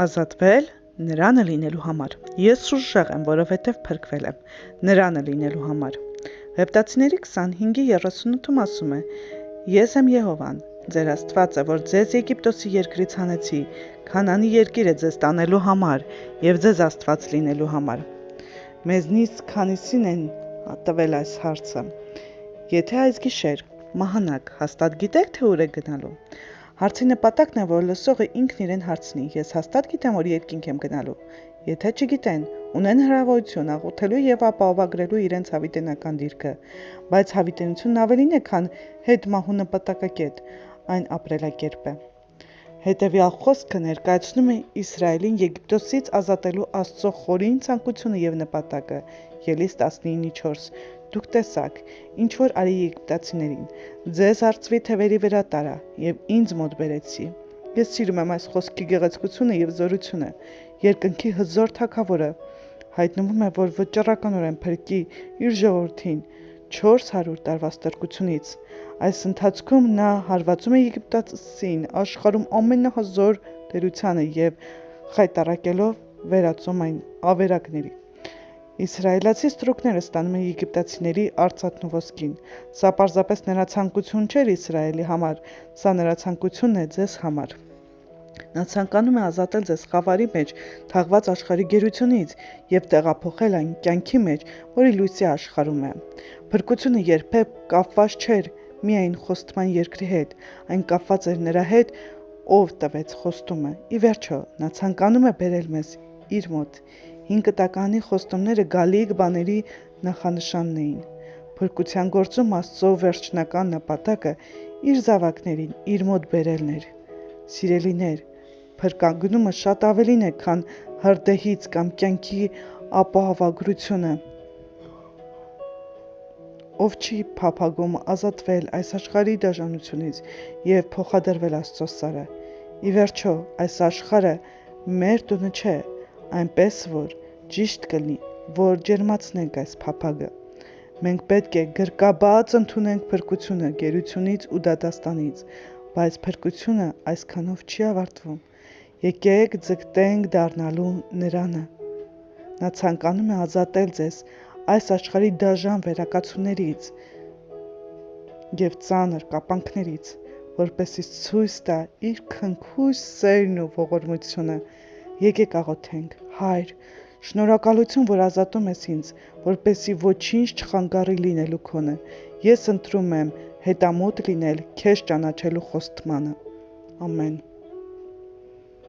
Ազատվել նրանը լինելու համար։ Ես ուժեղ եմ, որովհետև փրկվել եմ նրանը լինելու համար։ Հեբտացիների 25:38-ում ասում է. Ես եմ Եհովան, ձեր Աստվածը, որ ձեզ Եգիպտոսի երկրից հանեցի, Քանանի երկիրը ձեզ տանելու համար եւ ձեզ Աստված լինելու համար։ Մեզնից քանիսին են տվել այս հարցը։ Եթե այս գիշեր մահանաք, հաստատ գիտեք, թե ուր եք գնալու։ Հարցի նպատակն է, որ լսողը ինքն իրեն հարցնի. ես հաստատ գիտեմ, որ երկինք եմ գնալու։ Եթե չգիտեն, ունեն հնարավորություն աղոթելու եւ ապահովագրելու իրենց հավիտենական դիրքը, բայց հավիտենությունն ավելին է, քան հետմահու նպատակակետ, այն ապրելակերպ է։ Հետևյալ խոսքը ներկայացնում է Իսրայելին Եգիպտոսից ազատելու Աստծո խորին ցանկությունը եւ նպատակը։ Ելից 19:4 Դուք տեսաք, ինչ որ արի եգիպտացիներին, ձեզ արծվի թևերի վրա տարա եւ ինձ մոտ բերեցի։ Ես սիրում եմ այս խոսքի գեղեցկությունը եւ զորությունը։ Երկնքի հզոր թագավորը հայտնվում է, որ վճռականորեն փրկի իր ժողովրդին 400 տարվա ստրկությունից։ Այս ընթացքում նա հարվածում է Եգիպտոսին աշխարհում ամենահզոր տերությանը եւ խայտառակելով վերածում այն ավերակների։ Իսրայելացի ստրուկները ստանում են եգիպտացիների արծաթն ու ոսկին։ Սա պարզապես նրա ցանկություն չէր Իսրայելի համար, սա նրա ցանկությունն է ձեզ համար։ Նա ցանկանում է ազատել ձեզ խավարի մեջ թաղված աշխարհի գերությունից եւ տեղափոխել այն կյանքի մեջ, որի լույսի աշխարհում է։ Փրկությունը երբեք կապված չէր միայն խոստման երկրի հետ, այն կապված էր նրա հետ, ով տվեց խոստումը։ Ի վերջո, նա ցանկանում է բերել մեզ իր մոտ։ 5 տականի խոստումները գալիք բաների նախանշանն էին։ Փրկության գործում Աստծո վերջնական նպատակը իր զավակներին իր մոտ բերելն էր։ Սիրելիներ, փրկագնումը շատ ավելին է, քան հրդեհից կամ կյանքի ապահովագրությունը։ Ով չի փափագում ազատվել այս աշխարհի դաժանությունից եւ փոխադրվել Աստծո սարը։ Ի վերջո, այս աշխարհը մեր տունը չէ, այնպես որ ճիշտ կլինի, որ ջերմացնենք այս փափագը։ Մենք պետք է գրկաբաց ընդունենք փրկությունը գերությունից ու դատաստանից, բայց փրկությունը այսքանով չի ավարտվում։ Եկեք ձգտենք դառնալու նրանը։ Նա ցանկանում է ազատել ձեզ այս աշխարհի դաժան վերակացություններից եւ ծանր կապանքներից, որպեսզի ցույց տա իր քնքուշ սերն ու ողորմությունը։ Եկեք աղոթենք. Հայր, շնորհակալություն, որ ազատում ես ինձ, որպեսզի ոչինչ չխանգարի լինելու քոնը։ Ես ընտրում եմ հետամուտ լինել քեզ ճանաչելու խոստմանը։ Ամեն։